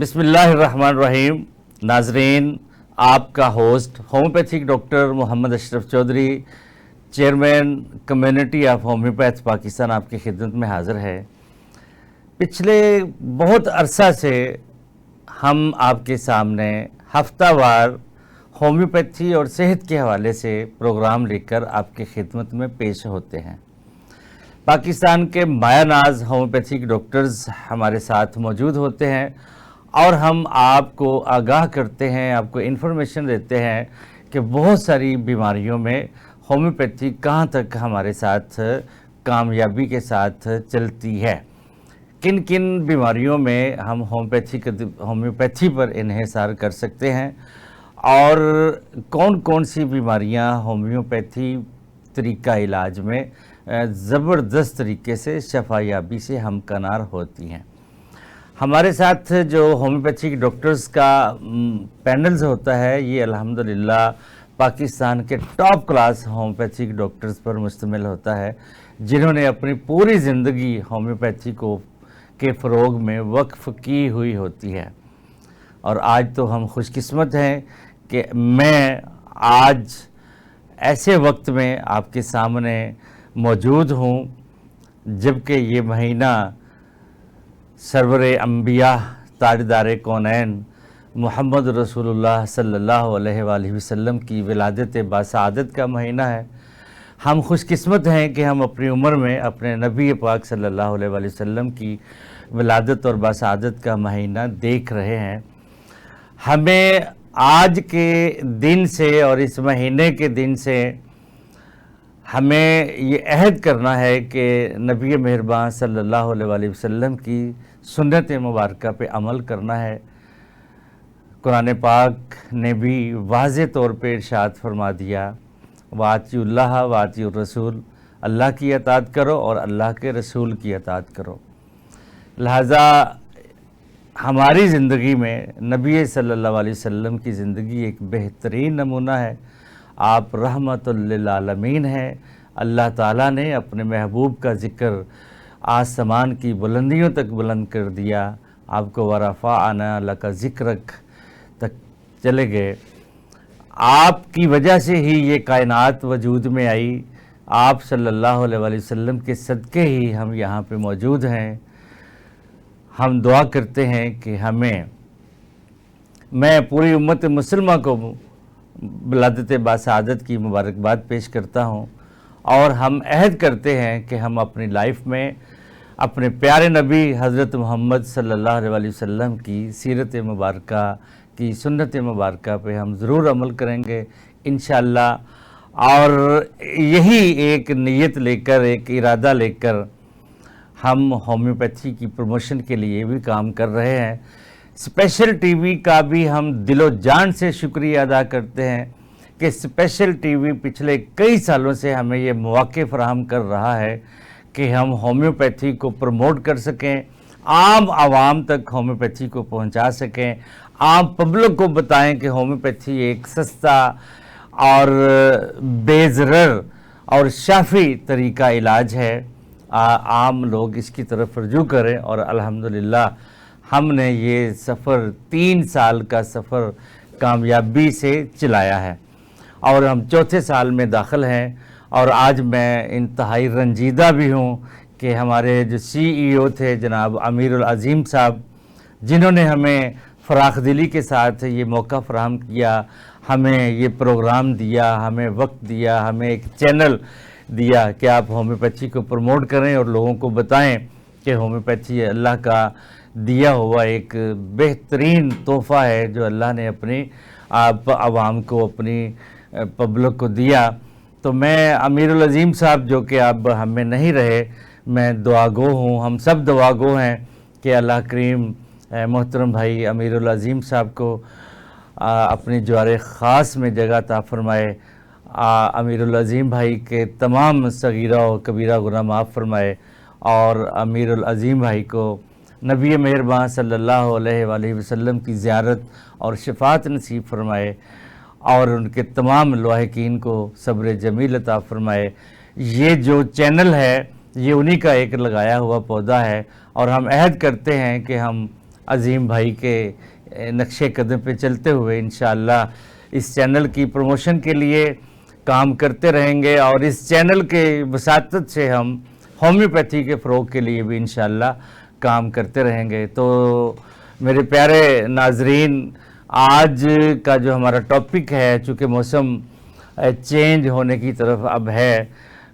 بسم اللہ الرحمن الرحیم. ناظرین، آپ کا host homeopathic doctor Muhammad Ashraf Chaudhry, chairman community of homeopath Pakistan آپ کی خدمت میں حاضر ہے. پچھلے بہت عرصہ سے ہم آپ کے سامنے ہفتہ وار ہومیوپیتھی اور صحت کے حوالے سے پروگرام لے کر آپ کی خدمت میں پیش ہوتے ہیں. پاکستان کے مایہ ناز ہومیوپیتھک ڈاکٹرز ہمارے ساتھ موجود ہوتے ہیں اور ہم آپ کو آگاہ کرتے ہیں، آپ کو انفارمیشن دیتے ہیں کہ بہت ساری بیماریوں میں ہومیوپیتھی کہاں تک ہمارے ساتھ کامیابی کے ساتھ چلتی ہے، کن کن بیماریوں میں ہم ہومیوپیتھی پر انحصار کر سکتے ہیں اور کون کون سی بیماریاں ہومیوپیتھی طریقہ علاج میں زبردست طریقے سے شفا یابی سے ہمکنار ہوتی ہیں. ہمارے ساتھ جو ہومیوپیتھک ڈاکٹرز کا پینلز ہوتا ہے یہ الحمدللہ پاکستان کے ٹاپ کلاس ہومیوپیتھک ڈاکٹرز پر مشتمل ہوتا ہے، جنہوں نے اپنی پوری زندگی ہومیوپیتھی کے فروغ میں وقف کی ہوئی ہوتی ہے. اور آج تو ہم خوش قسمت ہیں کہ میں آج ایسے وقت میں آپ کے سامنے موجود ہوں جبکہ یہ مہینہ سرور انبیاء تاجدار کونین محمد رسول اللہ صلی اللہ علیہ وآلہ وسلم کی ولادت باسعادت کا مہینہ ہے. ہم خوش قسمت ہیں کہ ہم اپنی عمر میں اپنے نبی پاک صلی اللہ علیہ وآلہ وسلم کی ولادت اور باسعادت کا مہینہ دیکھ رہے ہیں. ہمیں آج کے دن سے اور اس مہینے کے دن سے ہمیں یہ عہد کرنا ہے کہ نبی مہربان صلی اللہ علیہ وآلہ وسلم کی سنت مبارکہ پہ عمل کرنا ہے. قرآن پاک نے بھی واضح طور پہ ارشاد فرما دیا، وَأَطِیعُوا اللَّهَ وَأَطِیعُوا الرَّسُولَ، اللہ کی اطاعت کرو اور اللہ کے رسول کی اطاعت کرو. لہٰذا ہماری زندگی میں نبی صلی اللہ علیہ وسلم کی زندگی ایک بہترین نمونہ ہے. آپ رحمت للعالمین ہیں. اللہ تعالیٰ نے اپنے محبوب کا ذکر آسمان کی بلندیوں تک بلند کر دیا. آپ کو وَرَفَعْنَا لَكَ ذِكْرَكَ تک چلے گئے. آپ کی وجہ سے ہی یہ کائنات وجود میں آئی. آپ صلی اللہ علیہ وآلہ وسلم کے صدقے ہی ہم یہاں پہ موجود ہیں. ہم دعا کرتے ہیں کہ میں پوری امت مسلمہ کو ولادت باسعادت کی مبارکباد پیش کرتا ہوں اور ہم عہد کرتے ہیں کہ ہم اپنی لائف میں اپنے پیارے نبی حضرت محمد صلی اللہ علیہ وآلہ وسلم کی سیرت مبارکہ کی سنت مبارکہ پہ ہم ضرور عمل کریں گے انشاءاللہ. اور یہی ایک نیت لے کر، ایک ارادہ لے کر ہم ہومیوپیتھی کی پروموشن کے لیے بھی کام کر رہے ہیں. اسپیشل ٹی وی کا بھی ہم دل و جان سے شکریہ ادا کرتے ہیں کہ اسپیشل ٹی وی پچھلے کئی سالوں سے ہمیں یہ مواقع فراہم کر رہا ہے کہ ہم ہومیوپیتھی کو پروموٹ کر سکیں، عام عوام تک ہومیوپیتھی کو پہنچا سکیں، عام پبلک کو بتائیں کہ ہومیوپیتھی ایک سستا اور بے ضرر اور شافی طریقہ علاج ہے. عام لوگ اس کی طرف رجوع کریں اور الحمدللہ ہم نے یہ سفر 3 سال کا سفر کامیابی سے چلایا ہے اور ہم 4تھے سال میں داخل ہیں. اور آج میں انتہائی رنجیدہ بھی ہوں کہ ہمارے جو CEO تھے جناب امیر العظیم صاحب، جنہوں نے ہمیں فراخ دلی کے ساتھ یہ موقع فراہم کیا، ہمیں یہ پروگرام دیا، ہمیں وقت دیا، ہمیں ایک چینل دیا کہ آپ ہومیوپیتھی کو پروموٹ کریں اور لوگوں کو بتائیں کہ ہومیوپیتھی اللہ کا دیا ہوا ایک بہترین تحفہ ہے جو اللہ نے اپنی عوام کو، اپنی پبلک کو دیا. تو میں امیر العظیم صاحب جو کہ اب ہم میں نہیں رہے، میں دعا گو ہوں، ہم سب دعا گو ہیں کہ اللہ کریم محترم بھائی امیر العظیم صاحب کو اپنی جوار خاص میں جگہ عطا فرمائے. امیر العظیم بھائی کے تمام صغیرہ و کبیرہ گناہ معاف فرمائے اور امیر العظیم بھائی کو نبی مہربان صلی اللہ علیہ وآلہ وسلم کی زیارت اور شفاعت نصیب فرمائے اور ان کے تمام لواحقین کو صبر جمیل عطا فرمائے. یہ جو چینل ہے یہ انہی کا ایک لگایا ہوا پودا ہے اور ہم عہد کرتے ہیں کہ ہم عظیم بھائی کے نقشے قدم پہ چلتے ہوئے انشاءاللہ اس چینل کی پروموشن کے لیے کام کرتے رہیں گے، اور اس چینل کے وساطت سے ہم ہومیوپیتھی کے فروغ کے لیے بھی انشاءاللہ کام کرتے رہیں گے۔ تو میرے پیارے ناظرین، آج کا جو ہمارا ٹاپک ہے، چونکہ موسم چینج ہونے کی طرف اب ہے،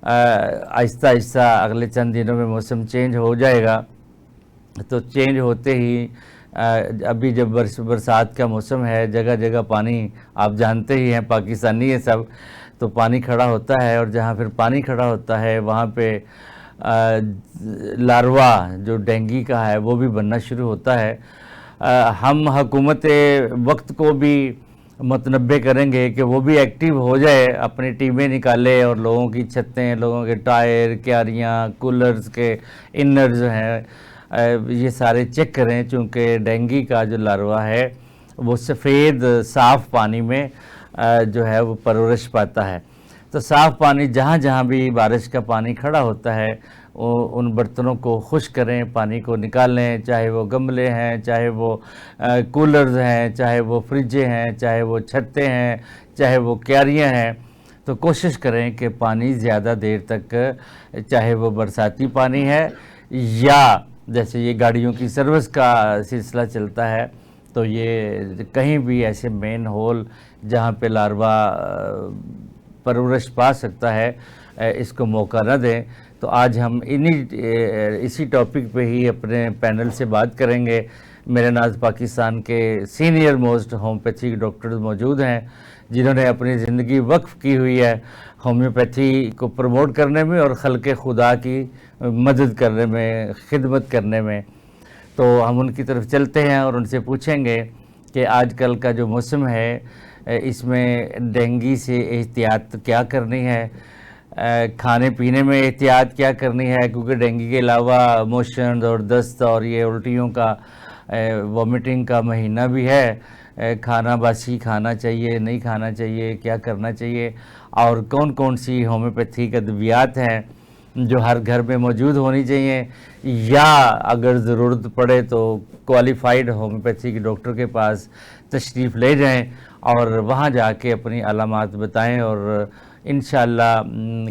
آہستہ آہستہ اگلے چند دنوں میں موسم چینج ہو جائے گا، تو چینج ہوتے ہی ابھی جب برسات کا موسم ہے، جگہ جگہ پانی، آپ جانتے ہی ہیں، پاکستانی ہیں سب، تو پانی کھڑا ہوتا ہے، اور جہاں پھر پانی کھڑا ہوتا ہے وہاں پہ لاروا جو ڈینگی کا ہے وہ بھی بننا شروع ہوتا ہے۔ ہم حکومت وقت کو بھی متنبع کریں گے کہ وہ بھی ایکٹیو ہو جائے، اپنی ٹیمیں نکالے، اور لوگوں کی چھتیں، لوگوں کے ٹائر، کیاریاں، کولرز کے انر جو ہیں یہ سارے چیک کریں، چونکہ ڈینگی کا جو لاروا ہے وہ سفید صاف پانی میں جو ہے وہ پرورش پاتا ہے۔ تو صاف پانی، جہاں جہاں بھی بارش کا پانی کھڑا ہوتا ہے ان برتنوں کو خشک کریں، پانی کو نکالیں، چاہے وہ گملے ہیں، چاہے وہ کولرز ہیں، چاہے وہ فریجیں ہیں، چاہے وہ چھتیں ہیں، چاہے وہ کیاریاں ہیں، تو کوشش کریں کہ پانی زیادہ دیر تک، چاہے وہ برساتی پانی ہے یا جیسے یہ گاڑیوں کی سروس کا سلسلہ چلتا ہے، تو یہ کہیں بھی ایسے مین ہول جہاں پہ لاروا پرورش پا سکتا ہے اس کو موقع نہ دیں۔ تو آج ہم اسی ٹاپک پہ ہی اپنے پینل سے بات کریں گے۔ میرے ناز پاکستان کے سینئر موسٹ ہومیوپیتھک ڈاکٹرز موجود ہیں، جنہوں نے اپنی زندگی وقف کی ہوئی ہے ہومیوپیتھی کو پروموٹ کرنے میں اور خلق خدا کی مدد کرنے میں، خدمت کرنے میں۔ تو ہم ان کی طرف چلتے ہیں اور ان سے پوچھیں گے کہ آج کل کا جو موسم ہے اس میں ڈینگی سے احتیاط کیا کرنی ہے، کھانے پینے میں احتیاط کیا کرنی ہے، کیونکہ ڈینگی کے علاوہ موشن اور دست اور یہ الٹیوں کا، وومٹنگ کا مہینہ بھی ہے۔ کھانا باسی کھانا چاہیے، نہیں کھانا چاہیے، کیا کرنا چاہیے، اور کون کون سی ہومیوپیتھک ادویات ہیں جو ہر گھر میں موجود ہونی چاہیے، یا اگر ضرورت پڑے تو کوالیفائڈ ہومیوپیتھک ڈاکٹر کے پاس تشریف لے جائیں اور وہاں جا کے اپنی علامات بتائیں، اور انشاءاللہ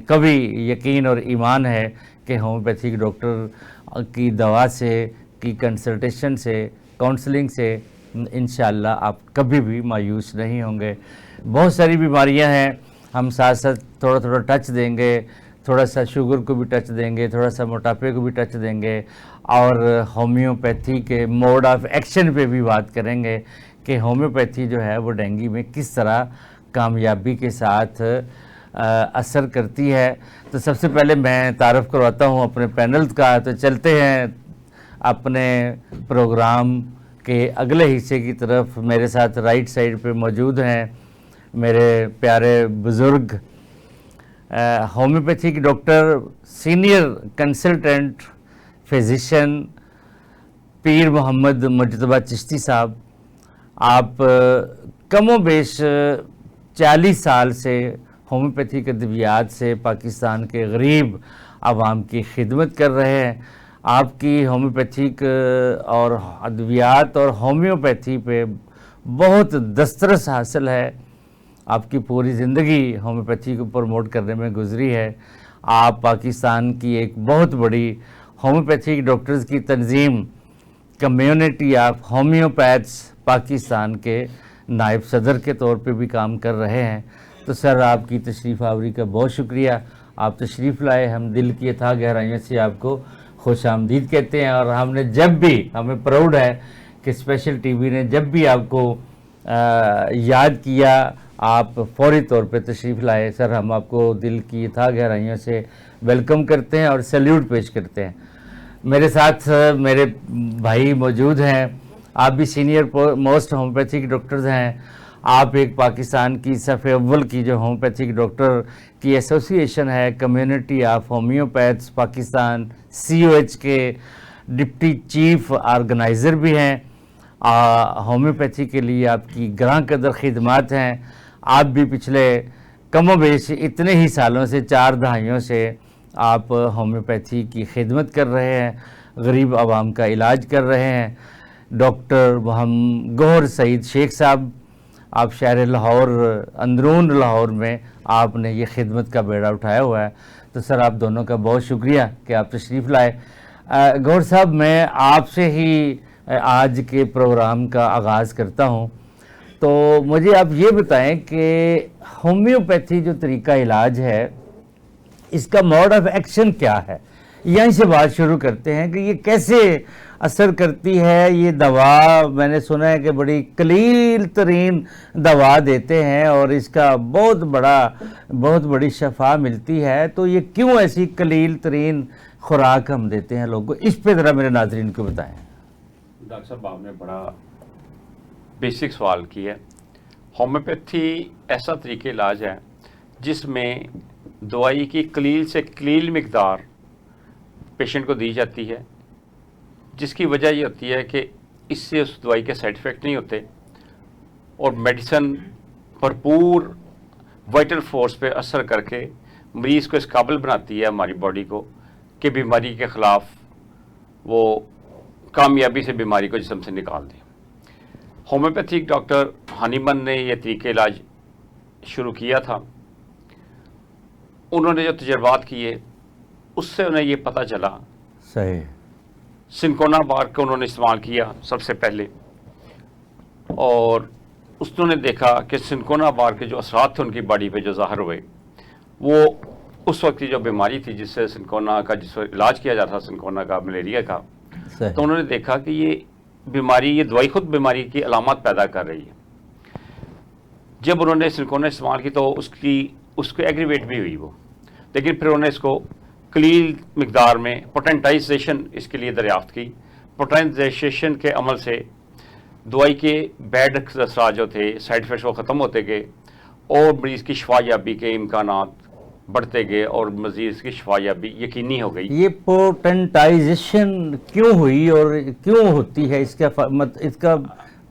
کبھی یقین اور ایمان ہے کہ ہومیوپیتھک ڈاکٹر کی دوا سے، کی کنسلٹیشن سے، کاؤنسلنگ سے انشاءاللہ آپ کبھی بھی مایوس نہیں ہوں گے۔ بہت ساری بیماریاں ہیں، ہم ساتھ ساتھ تھوڑا تھوڑا ٹچ دیں گے، تھوڑا سا شوگر کو بھی ٹچ دیں گے، تھوڑا سا موٹاپے کو بھی ٹچ دیں گے، اور ہومیوپیتھی کے موڈ آف ایکشن پہ بھی بات کریں گے کہ ہومیوپیتھی جو ہے وہ ڈینگی میں کس طرح کامیابی کے ساتھ اثر کرتی ہے۔ تو سب سے پہلے میں تعارف کرواتا ہوں اپنے پینل کا، تو چلتے ہیں اپنے پروگرام کے اگلے حصے کی طرف۔ میرے ساتھ رائٹ سائڈ پہ موجود ہیں میرے پیارے بزرگ homeopathic doctor, senior consultant physician Pir Muhammad Mujtaba Chishti sahab. آپ کم و بیش 40 سال سے ہومیوپیتھک ادویات سے پاکستان کے غریب عوام کی خدمت کر رہے ہیں۔ آپ کی ہومیوپیتھک اور ادویات اور ہومیوپیتھی پہ بہت دسترس حاصل ہے۔ آپ کی پوری زندگی ہومیوپیتھی کو پروموٹ کرنے میں گزری ہے۔ آپ پاکستان کی ایک بہت بڑی ہومیوپیتھک ڈاکٹرز کی تنظیم کمیونٹی آف ہومیوپیتھس پاکستان کے نائب صدر کے طور پہ بھی کام کر رہے ہیں۔ تو سر، آپ کی تشریف آوری کا بہت شکریہ، آپ تشریف لائے، ہم دل کی اتھاہ گہرائیوں سے آپ کو خوش آمدید کہتے ہیں، اور ہم نے جب بھی، ہمیں پراؤڈ ہے کہ اسپیشل ٹی وی نے جب بھی آپ کو یاد کیا آپ فوری طور پہ تشریف لائے۔ سر، ہم آپ کو دل کی اتھاہ گہرائیوں سے ویلکم کرتے ہیں اور سیلیوٹ پیش کرتے ہیں۔ میرے ساتھ میرے بھائی موجود ہیں، آپ بھی سینئر موسٹ ہومیوپیتھک ڈاکٹرز ہیں۔ آپ ایک پاکستان کی صف اول کی جو ہومیوپیتھک ڈاکٹر کی ایسوسی ایشن ہے، کمیونٹی آف ہومیوپیتھس پاکستان COH کے ڈپٹی چیف آرگنائزر بھی ہیں۔ ہومیوپیتھی کے لیے آپ کی گراں قدر خدمات ہیں۔ آپ بھی پچھلے کم و بیش اتنے ہی سالوں سے، 4 دہائیوں سے آپ ہومیوپیتھی کی خدمت کر رہے ہیں، غریب عوام کا علاج کر رہے ہیں۔ ڈاکٹر گوہر سعید شیخ صاحب، آپ شہر لاہور اندرون لاہور میں آپ نے یہ خدمت کا بیڑا اٹھایا ہوا ہے، تو سر آپ دونوں کا بہت شکریہ کہ آپ تشریف لائے۔ گوہر صاحب، میں آپ سے ہی آج کے پروگرام کا آغاز کرتا ہوں، تو مجھے آپ یہ بتائیں کہ ہومیوپیتھی جو طریقہ علاج ہے اس کا موڈ آف ایکشن کیا ہے؟ یہیں سے بات شروع کرتے ہیں کہ یہ کیسے اثر کرتی ہے یہ دوا۔ میں نے سنا ہے کہ بڑی قلیل ترین دوا دیتے ہیں اور اس کا بہت بڑی شفا ملتی ہے، تو یہ کیوں ایسی قلیل ترین خوراک ہم دیتے ہیں لوگوں کو؟ اس پہ ذرا میرے ناظرین کو بتائیں۔ ڈاکٹر صاحب، آپ نے بڑا بیسک سوال کیا ہے۔ ہومیوپیتھی ایسا طریقہ علاج ہے جس میں دوائی کی قلیل سے قلیل مقدار پیشنٹ کو دی جاتی ہے، جس کی وجہ یہ ہوتی ہے کہ اس سے اس دوائی کے سائیڈ افیکٹ نہیں ہوتے اور میڈیسن بھرپور وائٹل فورس پہ اثر کر کے مریض کو اس قابل بناتی ہے ہماری باڈی کو کہ بیماری کے خلاف وہ کامیابی سے بیماری کو جسم سے نکال دیں۔ ہومیوپیتھک ڈاکٹر ہانیمن نے یہ طریقہ علاج شروع کیا تھا۔ انہوں نے جو تجربات کیے اس سے انہیں یہ پتہ چلا، صحیح، سنکونا بارک کو انہوں نے استعمال کیا سب سے پہلے، اور اس نے دیکھا کہ سنکونا بارک کے جو اثرات تھے ان کی باڈی پہ جو ظاہر ہوئے، وہ اس وقت کی جو بیماری تھی جس سے سنکونا کا جس وقت علاج کیا جاتا تھا، سنکونا کا، ملیریا کا، تو انہوں نے دیکھا کہ یہ بیماری، یہ دوائی خود بیماری کی علامات پیدا کر رہی ہے۔ جب انہوں نے سنکونا استعمال کی تو اس کو ایگریویٹ بھی ہوئی وہ، لیکن پھر انہوں نے اس کو قلیل مقدار میں پوٹنٹائزیشن اس کے لیے دریافت کی۔ پوٹنٹائزیشن کے عمل سے دوائی کے بیڈ اثرات جو تھے، سائیڈ افیکٹس وہ ختم ہوتے گئے اور مریض کی شفا یابی کے امکانات بڑھتے گئے اور مزید کی شفا یابی یقینی ہو گئی۔ یہ پوٹنٹائزیشن کیوں ہوئی اور کیوں ہوتی ہے؟ اس کا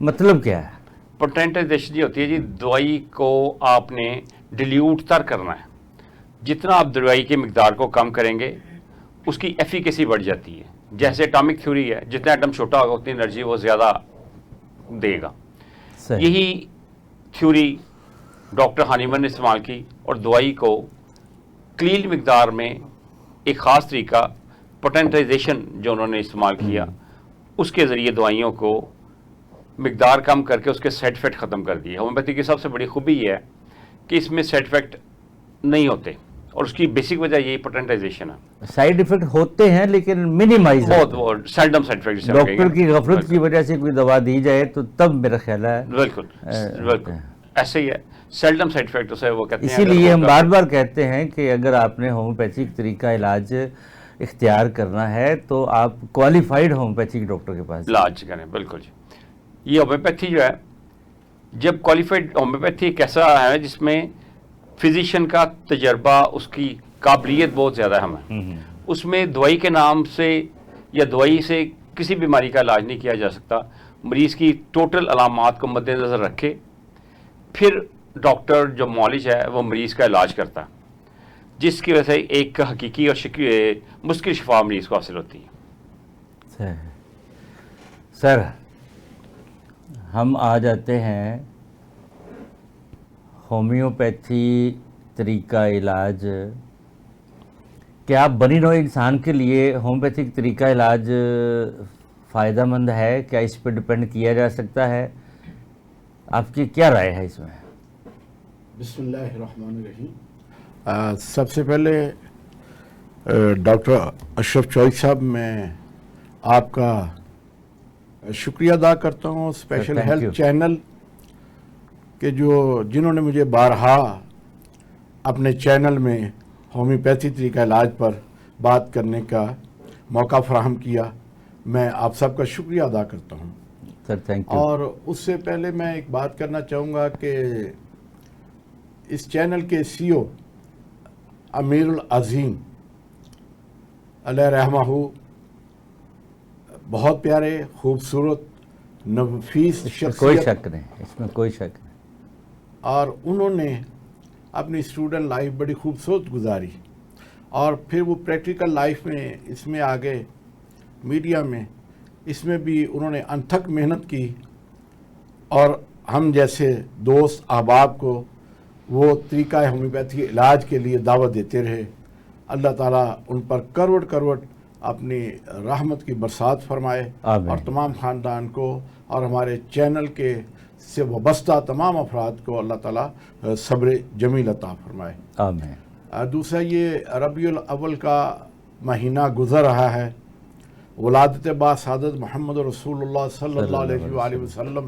مطلب کیا ہے؟ پوٹنٹائزیشن یہ ہوتی ہے جی، دوائی کو آپ نے ڈیلیوٹ تر کرنا ہے۔ جتنا آپ دوائی کی مقدار کو کم کریں گے اس کی ایفیکیسی بڑھ جاتی ہے۔ جیسے اٹامک تھیوری ہے، جتنا ایٹم چھوٹا ہوگا اتنی انرجی وہ زیادہ دے گا۔ یہی تھیوری ڈاکٹر ہانیمن نے استعمال کی اور دوائی کو قلیل مقدار میں ایک خاص طریقہ پوٹنٹائزیشن جو انہوں نے استعمال کیا، اس کے ذریعے دوائیوں کو مقدار کم کر کے اس کے سائیڈ افیکٹ ختم کر دیے۔ ہومیوپیتھی کی سب سے بڑی خوبی یہ ہے کہ اس میں سائیڈ افیکٹ نہیں ہوتے، اور اس کی بیسک وجہ یہی پوٹنٹائزیشن ہے۔ سائیڈ افیکٹ ہوتے ہیں لیکن منیمائز، بہت سیلڈم سائیڈ افیکٹ۔ ڈاکٹر کی غفلت کی وجہ سے کوئی دوا دی جائے تو تب میرا خیال ہے بالکل ایسے ہی ہے، سیلڈم سائیڈ افیکٹ اسے وہ کہتے ہیں۔ اسی لیے ہم بار بار کہتے ہیں کہ اگر آپ نے ہومیوپیتھک طریقہ علاج اختیار کرنا ہے تو آپ کوالیفائڈ ہومیوپیتھک ڈاکٹر کے پاس علاج کریں۔ بالکل جی، یہ ہومیوپیتھی جو ہے، جب کوالیفائڈ ہومیوپیتھی ایک ایسا ہے جس میں فزیشین کا تجربہ، اس کی قابلیت بہت زیادہ ہے، اس میں دوائی کے نام سے یا دوائی سے کسی بیماری کا علاج نہیں کیا جا سکتا۔ مریض کی ٹوٹل علامات کو مد نظر رکھے پھر ڈاکٹر جو معالج ہے وہ مریض کا علاج کرتا ہے، جس کی وجہ سے ایک حقیقی اور مشکل شفا مریض کو حاصل ہوتی ہے۔ سر، ہم آ جاتے ہیں ہومیوپیتھی طریقہ علاج۔ کیا بنی نوع انسان کے لیے ہومیوپیتھک طریقہ علاج فائدہ مند ہے؟ کیا اس پہ ڈپینڈ کیا جا سکتا ہے؟ آپ کی کیا رائے ہے اس میں؟ بسم اللہ الرحمن الرحیم۔ سب سے پہلے ڈاکٹر اشرف چوئی صاحب، میں آپ کا شکریہ ادا کرتا ہوں، اسپیشل ہیلتھ چینل کہ جنہوں نے مجھے بارہا اپنے چینل میں ہومیوپیتھی طریقہ علاج پر بات کرنے کا موقع فراہم کیا۔ میں آپ سب کا شکریہ ادا کرتا ہوں سر، تھینک یو۔ اور اس سے پہلے میں ایک بات کرنا چاہوں گا کہ اس چینل کے سی او امیر العظیم علیہ رحمہ بہت پیارے، خوبصورت، نفیس شخصیت، کوئی شک نہیں، اس میں کوئی شک نہیں، اور انہوں نے اپنی اسٹوڈنٹ لائف بڑی خوبصورت گزاری، اور پھر وہ پریکٹیکل لائف میں اس میں آگے میڈیا میں اس میں بھی انہوں نے انتھک محنت کی اور ہم جیسے دوست احباب کو وہ طریقہ ہومیوپیتھی علاج کے لیے دعوت دیتے رہے۔ اللہ تعالیٰ ان پر کروڑ کروڑ اپنی رحمت کی برسات فرمائے، آمین۔ اور تمام خاندان کو اور ہمارے چینل کے سے وابستہ تمام افراد کو اللہ تعالیٰ صبر جمیل عطا فرمائے۔ آمین۔ دوسرا یہ ربیع الاول کا مہینہ گزر رہا ہے، ولادت با سعادت محمد رسول اللہ صلی اللہ علیہ وآلہ وسلم۔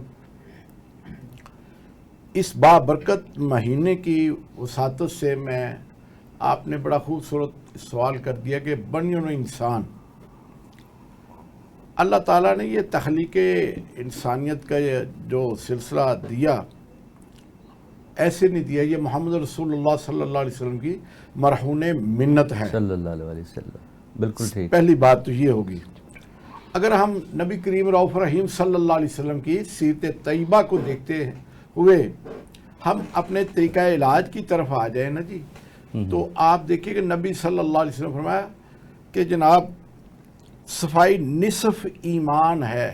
اس بابرکت مہینے کی وساطت سے میں آپ نے بڑا خوبصورت سوال کر دیا کہ بنیان انسان، اللہ تعالیٰ نے یہ تخلیق انسانیت کا یہ جو سلسلہ دیا ایسے نہیں دیا، یہ محمد رسول اللہ صلی اللہ علیہ وسلم کی مرہون منت ہے۔ صلی اللہ علیہ وسلم، بالکل ٹھیک۔ پہلی بات تو یہ ہوگی، اگر ہم نبی کریم رؤوف رحیم صلی اللہ علیہ وسلم کی سیرت طیبہ کو دیکھتے ہوئے ہم اپنے طریقہ علاج کی طرف آ جائیں نا جی، تو آپ دیکھیں کہ نبی صلی اللہ علیہ وسلم فرمایا کہ جناب صفائی نصف ایمان ہے۔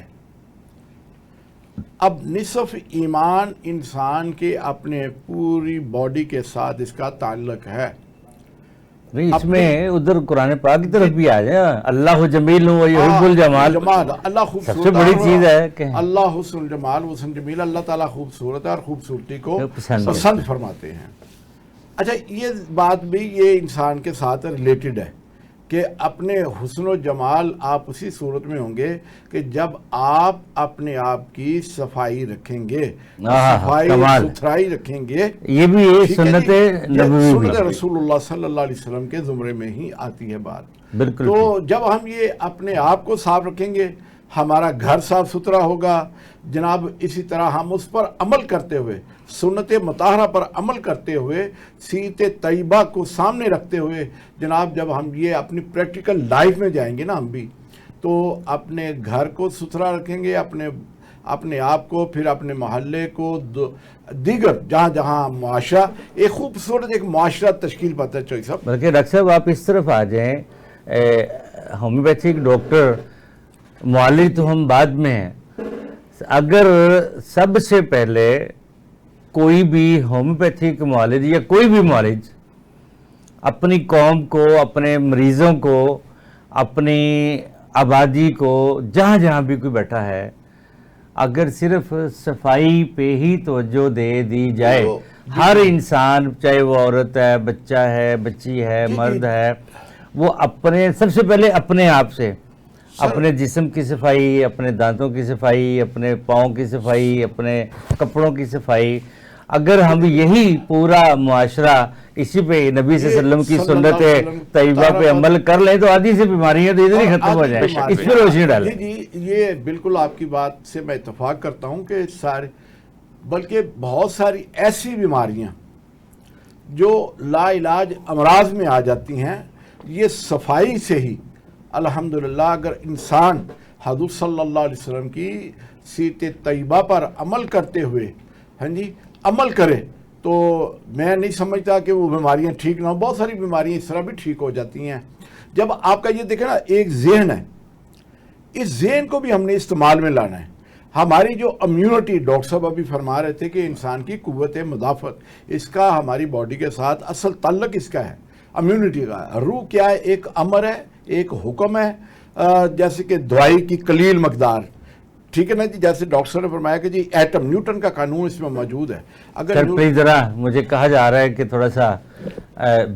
اب نصف ایمان انسان کے اپنے پوری باڈی کے ساتھ اس کا تعلق ہے۔ نہیں، اس میں ادھر قرآن پاک کی طرف بھی آ جائے، اللہ جمیل و یحب الجمال، اللہ خوبصورت، سب سے بڑی چیز ہے کہ اللہ حسن الجمال حسن جمیل، اللہ تعالیٰ خوبصورت ہے اور خوبصورتی کو پسند فرماتے ہیں۔ اچھا، یہ بات بھی یہ انسان کے ساتھ ریلیٹڈ ہے کہ اپنے حسن و جمال آپ اسی صورت میں ہوں گے کہ جب آپ اپنے آپ کی صفائی رکھیں گے، صفائی ستھرائی رکھیں گے۔ یہ بھی یہ سنت نبوی، سنت رسول اللہ صلی اللہ علیہ وسلم کے زمرے میں ہی آتی ہے بات۔ بالکل۔ تو جب ہم یہ اپنے آپ کو صاف رکھیں گے، ہمارا گھر صاف ستھرا ہوگا جناب، اسی طرح ہم اس پر عمل کرتے ہوئے، سنت مطہرہ پر عمل کرتے ہوئے، سیرت طیبہ کو سامنے رکھتے ہوئے جناب، جب ہم یہ اپنی پریکٹیکل لائف میں جائیں گے نا ہم بھی، تو اپنے گھر کو ستھرا رکھیں گے، اپنے آپ کو، پھر اپنے محلے کو، دیگر جہاں جہاں معاشرہ ایک خوبصورت ایک معاشرہ تشکیل پاتا ہے۔ چوئی صاحب، بلکہ ڈاکٹر صاحب آپ اس طرف آ جائیں، ہومیوپیتھک ڈاکٹر معالج تو ہم بعد میں ہیں، اگر سب سے پہلے کوئی بھی ہومیوپیتھک معالج یا کوئی بھی معالج اپنی قوم کو، اپنے مریضوں کو، اپنی آبادی کو، جہاں جہاں بھی کوئی بیٹھا ہے، اگر صرف صفائی پہ ہی توجہ دے دی جائے، ہر انسان چاہے وہ عورت ہے، بچہ ہے، بچی ہے، مرد ہے، وہ اپنے سب سے پہلے اپنے آپ سے، اپنے جسم کی صفائی، اپنے دانتوں کی صفائی، اپنے پاؤں کی صفائی، اپنے کپڑوں کی صفائی، اگر ہم یہی پورا معاشرہ اسی پہ نبی صلی اللہ علیہ وسلم کی سنت طیبہ پہ عمل کر لیں تو آدھی سے بیماریاں تو ادھر ہی ختم ہو جائیں۔ اس پہ روشنی ڈالیں۔ جی، یہ بالکل آپ کی بات سے میں اتفاق کرتا ہوں کہ بلکہ بہت ساری ایسی بیماریاں جو لا علاج امراض میں آ جاتی ہیں، یہ صفائی سے ہی الحمدللہ اگر انسان حضور صلی اللہ علیہ وسلم کی سیرت طیبہ پر عمل کرتے ہوئے عمل کرے تو میں نہیں سمجھتا کہ وہ بیماریاں ٹھیک نہ ہوں۔ بہت ساری بیماریاں اس طرح بھی ٹھیک ہو جاتی ہیں جب آپ کا یہ دیکھیں نا، ایک ذہن ہے، اس ذہن کو بھی ہم نے استعمال میں لانا ہے۔ ہماری جو امیونٹی، ڈاکٹر صاحب ابھی فرما رہے تھے کہ انسان کی قوت مدافعت، اس کا ہماری باڈی کے ساتھ اصل تعلق اس کا ہے، امیونٹی کا۔ روح کیا ہے؟ ایک امر ہے، ایک حکم ہے، جیسے کہ دوائی کی قلیل مقدار، ٹھیک ہے نا جی، جیسے ڈاکٹر صاحب نے فرمایا کہ جی ایٹم، نیوٹن کا قانون اس میں موجود ہے۔ اگر پلیز ذرا مجھے کہا جا رہا ہے کہ تھوڑا سا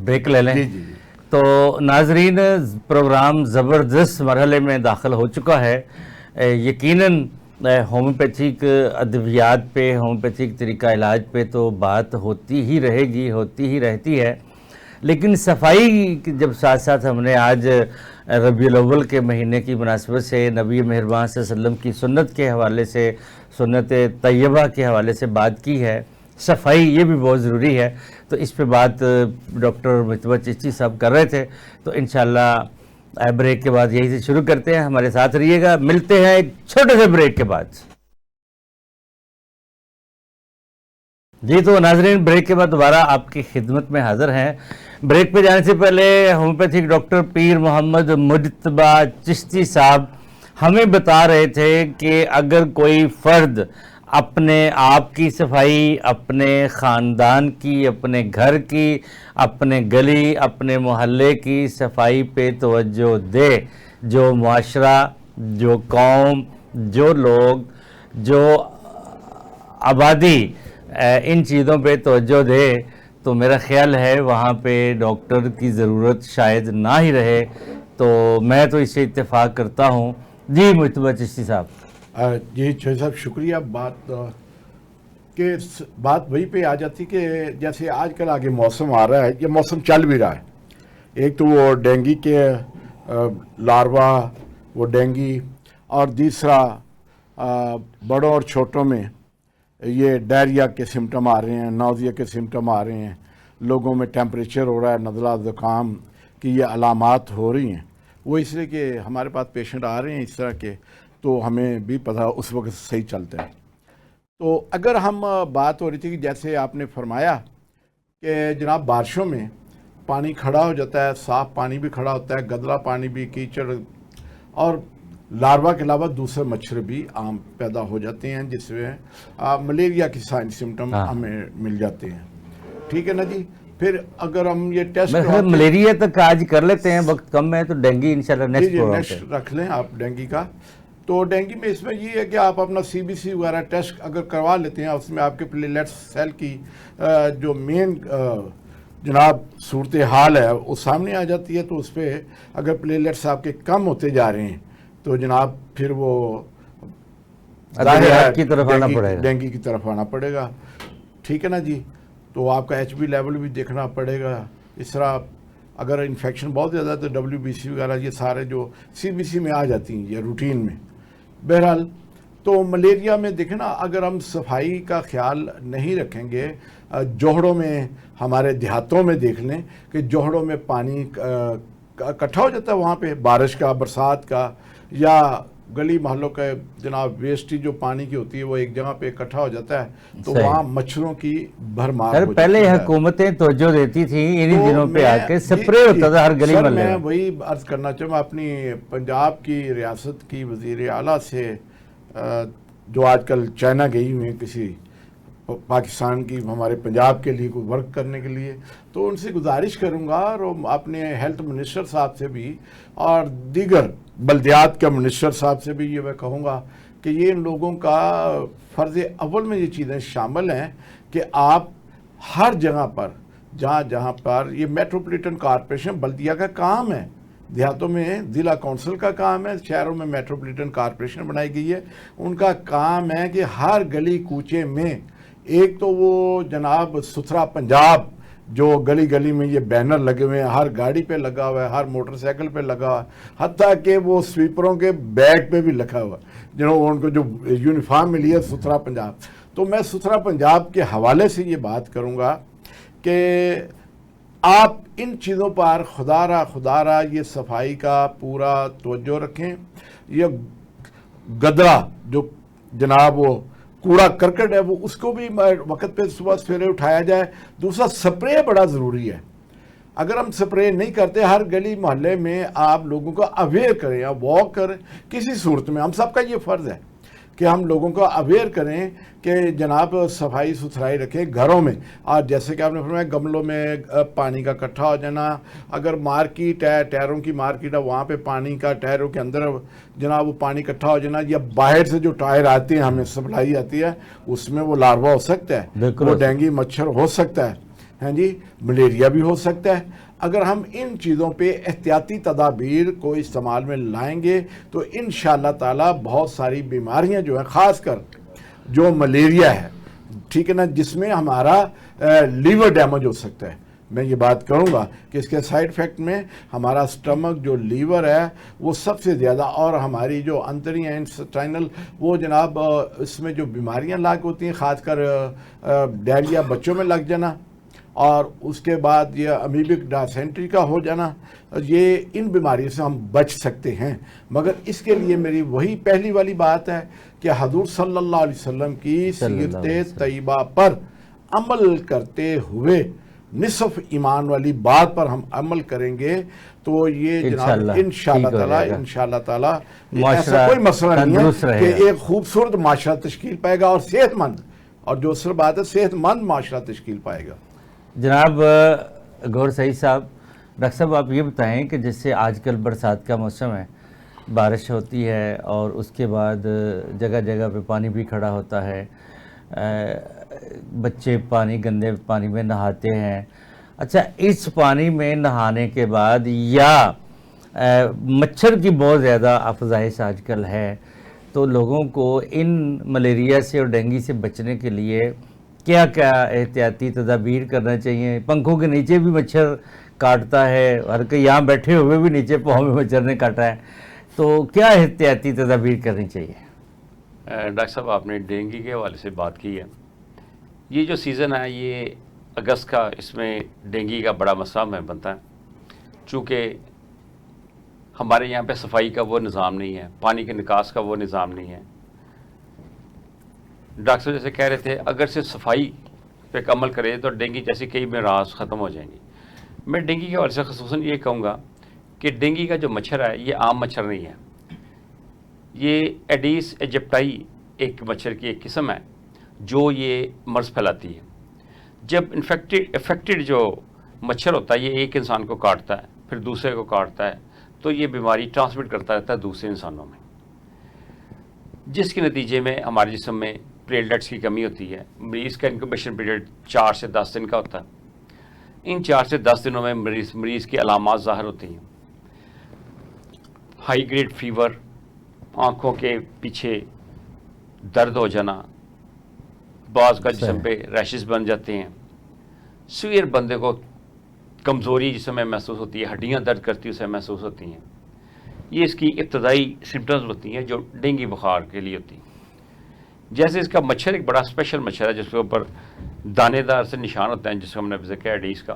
بریک لے لیں۔ جی۔ تو ناظرین، پروگرام زبردست مرحلے میں داخل ہو چکا ہے۔ یقیناً ہومیوپیتھک ادویات پہ، ہومیوپیتھک طریقہ علاج پہ تو بات ہوتی ہی رہے گی، ہوتی ہی رہتی ہے، لیکن صفائی جب ساتھ ساتھ ہم نے آج ربیع الاول کے مہینے کی مناسبت سے نبی مہربان صلی اللہ علیہ وسلم کی سنت کے حوالے سے، سنت طیبہ کے حوالے سے بات کی ہے، صفائی یہ بھی بہت ضروری ہے، تو اس پہ بات ڈاکٹر مجتبیٰ چشتی صاحب کر رہے تھے، تو انشاءاللہ بریک کے بعد یہی سے شروع کرتے ہیں۔ ہمارے ساتھ رہیے گا، ملتے ہیں ایک چھوٹے سے بریک کے بعد۔ جی تو ناظرین، بریک کے بعد دوبارہ آپ کی خدمت میں حاضر ہیں۔ بریک پہ جانے سے پہلے ہومیوپیتھک ڈاکٹر پیر محمد مجتبیٰ چشتی صاحب ہمیں بتا رہے تھے کہ اگر کوئی فرد اپنے آپ کی صفائی، اپنے خاندان کی، اپنے گھر کی، اپنے گلی، اپنے محلے کی صفائی پہ توجہ دے، جو معاشرہ، جو قوم، جو لوگ، جو آبادی ان چیزوں پہ توجہ دے، تو میرا خیال ہے وہاں پہ ڈاکٹر کی ضرورت شاید نہ ہی رہے. تو میں تو اس سے اتفاق کرتا ہوں. جی مجتبیٰ چشتی صاحب. جی چوہدری صاحب شکریہ. بات وہی پہ آ جاتی کہ جیسے آج کل آگے موسم آ رہا ہے، یہ موسم چل بھی رہا ہے. ایک تو وہ ڈینگی کے لاروا، وہ ڈینگی، اور دوسرا بڑوں اور چھوٹوں میں یہ ڈائریا کے سمٹم آ رہے ہیں، نوزیا کے سمٹم آ رہے ہیں، لوگوں میں ٹیمپریچر ہو رہا ہے، نزلہ زکام کی یہ علامات ہو رہی ہیں. وہ اس لیے کہ ہمارے پاس پیشنٹ آ رہے ہیں اس طرح کے، تو ہمیں بھی پتہ اس وقت صحیح چلتا ہے. تو اگر ہم بات ہو رہی تھی کہ جیسے آپ نے فرمایا کہ جناب بارشوں میں پانی کھڑا ہو جاتا ہے، صاف پانی بھی کھڑا ہوتا ہے، گدلا پانی بھی، کیچڑ، اور لاروا کے علاوہ دوسرے مچھر بھی عام پیدا ہو جاتے ہیں، جس میں ملیریا کی سائن سمٹم ہمیں مل جاتے ہیں. ٹھیک ہے نا جی. پھر اگر ہم یہ ٹیسٹ ملیریا تک آج کر لیتے ہیں، وقت کم ہے، تو ڈینگی انشاءاللہ نیکسٹ رکھ لیں آپ ڈینگی کا. تو ڈینگی میں اس میں یہ ہے کہ آپ اپنا سی بی سی وغیرہ ٹیسٹ اگر کروا لیتے ہیں، اس میں آپ کے پلیٹلیٹس سیل کی جو مین جناب صورتحال ہے وہ سامنے آ جاتی ہے. تو اس پہ اگر پلیٹلیٹس آپ کے کم ہوتے جا رہے ہیں تو جناب پھر وہ کی طرف آنا پڑے گا، ڈینگی کی طرف آنا پڑے گا. ٹھیک ہے نا جی. تو آپ کا ایچ بی لیول بھی دیکھنا پڑے گا. اس طرح اگر انفیکشن بہت زیادہ ہے تو ڈبلیو بی سی وغیرہ یہ سارے جو سی بی سی میں آ جاتی ہیں یہ روٹین میں. بہرحال تو ملیریا میں دیکھیں نا، اگر ہم صفائی کا خیال نہیں رکھیں گے، جوہڑوں میں، ہمارے دیہاتوں میں دیکھ لیں کہ جوہڑوں میں پانی اکٹھا ہو جاتا ہے، وہاں پہ بارش کا، برسات کا، یا گلی محلوں کا جناب ویسٹی جو پانی کی ہوتی ہے وہ ایک جگہ پہ اکٹھا ہو جاتا ہے، تو وہاں مچھروں کی بھرمار ہو جاتی ہے. پہلے حکومتیں توجہ دیتی تھیں انہی دنوں پہ آ کے سپرے ہوتا تھا ہر گلی محلے میں. میں وہی عرض کرنا چاہوں، میں اپنی پنجاب کی ریاست کی وزیر اعلیٰ سے جو آج کل چائنا گئی ہوئی ہیں کسی پاکستان کی ہمارے پنجاب کے لیے کوئی ورک کرنے کے لیے، تو ان سے گزارش کروں گا، اور اپنے ہیلتھ منسٹر صاحب سے بھی اور دیگر بلدیات کے منسٹر صاحب سے بھی یہ میں کہوں گا کہ یہ ان لوگوں کا فرض اول میں یہ چیزیں شامل ہیں کہ آپ ہر جگہ پر جہاں پر یہ میٹروپولیٹن کارپوریشن بلدیہ کا کام ہے، دیہاتوں میں ضلع کونسل کا کام ہے، شہروں میں میٹروپولیٹن کارپوریشن بنائی گئی ہے، ان کا کام ہے کہ ہر گلی کوچے میں ایک تو وہ جناب ستھرا پنجاب جو گلی گلی میں یہ بینر لگے ہوئے ہیں، ہر گاڑی پہ لگا ہوا ہے، ہر موٹر سائیکل پہ لگا ہوا ہے، حتیٰ کہ وہ سویپروں کے بیگ پہ بھی لکھا ہوا ہے، جنہوں ان کو جو یونیفارم ملی ہے ستھرا پنجاب. تو میں ستھرا پنجاب کے حوالے سے یہ بات کروں گا کہ آپ ان چیزوں پر خدا را یہ صفائی کا پورا توجہ رکھیں. یہ گدرا جو جناب وہ کوڑا کرکٹ ہے وہ اس کو بھی وقت پہ صبح سویرے اٹھایا جائے. دوسرا سپرے بڑا ضروری ہے. اگر ہم سپرے نہیں کرتے، ہر گلی محلے میں آپ لوگوں کو اویئر کریں، آپ واک کریں، کسی صورت میں ہم سب کا یہ فرض ہے کہ ہم لوگوں کو اویئر کریں کہ جناب صفائی ستھرائی رکھیں گھروں میں. اور جیسے کہ آپ نے فرمایا گملوں میں پانی کا اکٹھا ہو جانا، اگر مارکیٹ ہے، ٹائروں کی مارکیٹ ہے، وہاں پہ پانی کا ٹائروں کے اندر جناب وہ پانی اکٹھا ہو جانا، یا باہر سے جو ٹائر آتے ہیں ہمیں سپلائی آتی ہے اس میں وہ لاروا ہو سکتا ہے، وہ ڈینگی مچھر ہو سکتا ہے، ہاں جی، ملیریا بھی ہو سکتا ہے. اگر ہم ان چیزوں پہ احتیاطی تدابیر کو استعمال میں لائیں گے تو انشاءاللہ تعالی بہت ساری بیماریاں جو ہیں، خاص کر جو ملیریا ہے، ٹھیک ہے نا، جس میں ہمارا لیور ڈیمیج ہو سکتا ہے. میں یہ بات کروں گا کہ اس کے سائیڈ افیکٹ میں ہمارا سٹمک جو لیور ہے وہ سب سے زیادہ، اور ہماری جو انتری انٹسٹائنل وہ جناب اس میں جو بیماریاں لاگ ہوتی ہیں، خاص کر ڈائریا بچوں میں لگ جانا، اور اس کے بعد یہ امیبک ڈائسینٹری کا ہو جانا، یہ ان بیماریوں سے ہم بچ سکتے ہیں. مگر اس کے لیے میری وہی پہلی والی بات ہے کہ حضور صلی اللہ علیہ وسلم کی سیرت طیبہ پر عمل کرتے ہوئے نصف ایمان والی بات پر ہم عمل کریں گے تو یہ جناب انشاءاللہ تعالی ایسا کوئی مسئلہ نہیں ہے کہ ایک خوبصورت معاشرہ تشکیل پائے گا اور صحت مند، اور جو اصل بات ہے صحت مند معاشرہ تشکیل پائے گا۔ جناب گور سعید صاحب، ڈاکٹر صاحب آپ یہ بتائیں کہ جس سے آج کل برسات کا موسم ہے، بارش ہوتی ہے اور اس کے بعد جگہ جگہ پہ پانی بھی کھڑا ہوتا ہے، بچے گندے پانی میں نہاتے ہیں۔ اچھا، اس پانی میں نہانے کے بعد یا مچھر کی بہت زیادہ افزائش آج کل ہے، تو لوگوں کو ان ملیریا سے اور ڈینگی سے بچنے کے لیے کیا کیا احتیاطی تدابیر کرنا چاہیے؟ پنکھوں کے نیچے بھی مچھر کاٹتا ہے، ہر کوئی یہاں بیٹھے ہوئے بھی نیچے پاؤں میں مچھر نے کاٹا ہے، تو کیا احتیاطی تدابیر کرنی چاہیے؟ ڈاکٹر صاحب آپ نے ڈینگی کے حوالے سے بات کی ہے۔ یہ جو سیزن ہے یہ اگست کا، اس میں ڈینگی کا بڑا مسئلہ میں بنتا ہے، چونکہ ہمارے یہاں پہ صفائی کا وہ نظام نہیں ہے، پانی کے نکاس کا وہ نظام نہیں ہے۔ ڈاکٹر صاحب جیسے کہہ رہے تھے، اگر سے صفائی پہ عمل کرے تو ڈینگی جیسی کئی امراض ختم ہو جائیں گی۔ میں ڈینگی کے حوالے سے خصوصاً یہ کہوں گا کہ ڈینگی کا جو مچھر ہے یہ عام مچھر نہیں ہے، یہ ایڈیس ایجپٹائی ایک مچھر کی ایک قسم ہے جو یہ مرض پھیلاتی ہے۔ جب افیکٹڈ جو مچھر ہوتا ہے یہ ایک انسان کو کاٹتا ہے، پھر دوسرے کو کاٹتا ہے، تو یہ بیماری ٹرانسمٹ کرتا رہتا ہے دوسرے انسانوں میں، جس کے نتیجے میں ہمارے جسم میں پلیٹلیٹس کی کمی ہوتی ہے۔ مریض کا انکوبیشن پیریڈ 4 سے 10 دن کا ہوتا ہے۔ ان 4 سے 10 دنوں میں مریض کی علامات ظاہر ہوتی ہیں: ہائی گریڈ فیور، آنکھوں کے پیچھے درد ہو جانا، بعض کا جسم پہ ریشز بن جاتے ہیں، سویئر بندے کو کمزوری جسم میں محسوس ہوتی ہے، ہڈیاں درد کرتی اسے محسوس ہوتی ہیں۔ یہ اس کی ابتدائی سمٹمز ہوتی ہیں جو ڈینگی بخار کے لیے ہوتی ہیں۔ جیسے اس کا مچھر ایک بڑا اسپیشل مچھر ہے جس کے اوپر دانے دار سے نشان ہوتے ہیں، جس کو ہم نے ذکر کیا ایڈیس کا،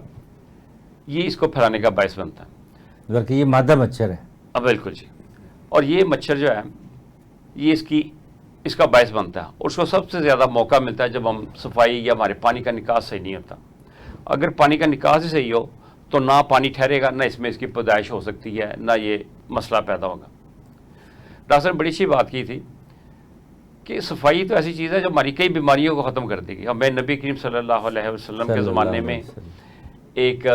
یہ اس کو پھیلانے کا باعث بنتا ہے، بلکہ یہ مادہ مچھر ہے۔ بالکل جی۔ اور یہ مچھر جو ہے یہ اس کا باعث بنتا ہے، اور اس کو سب سے زیادہ موقع ملتا ہے جب ہم صفائی یا ہمارے پانی کا نکاس صحیح نہیں ہوتا۔ اگر پانی کا نکاس ہی صحیح ہو تو نہ پانی ٹھہرے گا، نہ اس میں اس کی پیدائش ہو سکتی ہے، نہ یہ مسئلہ پیدا ہوگا۔ ڈاکٹر صاحب نے بڑی اچھی بات کی تھی کہ صفائی تو ایسی چیز ہے جو ہماری کئی بیماریوں کو ختم کر دے گی۔ ہمیں نبی کریم صلی اللہ علیہ وسلم کے زمانے میں ایک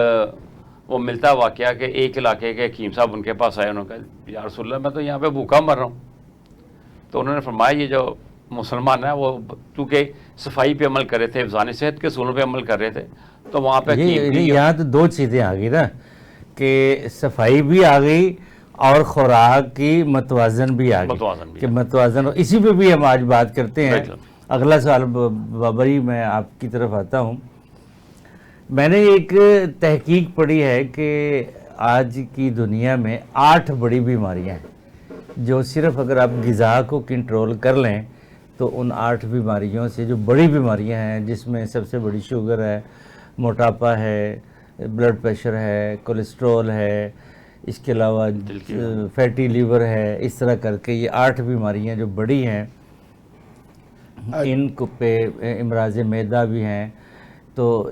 وہ ملتا واقعہ کہ ایک علاقے کے حکیم صاحب ان کے پاس آئے، انہوں نے کہا یا رسول اللہ میں تو یہاں پہ بھوکا مر رہا ہوں۔ تو انہوں نے فرمایا یہ جو مسلمان ہیں وہ چونکہ صفائی پہ عمل کر رہے تھے، حفظان صحت کے اصولوں پہ عمل کر رہے تھے، تو وہاں پہ یہاں تو دو چیزیں آ گئی نا، کہ صفائی بھی آ گئی اور خوراک کی متوازن بھی آ گئی، کہ متوازن ہو۔ اسی پہ بھی ہم آج بات کرتے ہیں۔ اگلا سوال بابری میں آپ کی طرف آتا ہوں۔ میں نے ایک تحقیق پڑھی ہے کہ آج کی دنیا میں 8 بڑی بیماریاں ہیں جو صرف اگر آپ غذا کو کنٹرول کر لیں تو ان 8 بیماریوں سے، جو بڑی بیماریاں ہیں جس میں سب سے بڑی شوگر ہے، موٹاپا ہے، بلڈ پریشر ہے، کولیسٹرول ہے، اس کے علاوہ فیٹی لیور ہے، اس طرح کر کے یہ 8 بیماریاں جو بڑی ہیں، ان کو پہ امراض معدہ بھی ہیں، تو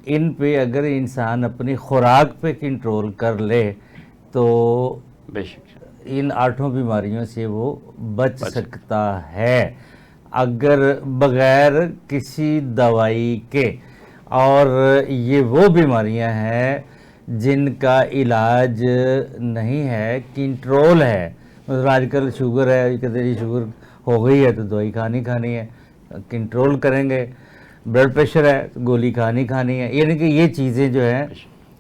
ان پہ اگر انسان اپنی خوراک پہ کنٹرول کر لے تو بے شک ان 8 بیماریوں سے وہ بچ سکتا ہے، اگر بغیر کسی دوائی کے۔ اور یہ وہ بیماریاں ہیں جن کا علاج نہیں ہے، کنٹرول ہے۔ مثلا آج کل شوگر ہے، کہتے ہیں شوگر ہو گئی ہے تو دوائی کھانی ہے، کنٹرول کریں گے۔ بلڈ پریشر ہے تو گولی کھانی ہے، یعنی کہ یہ چیزیں جو ہیں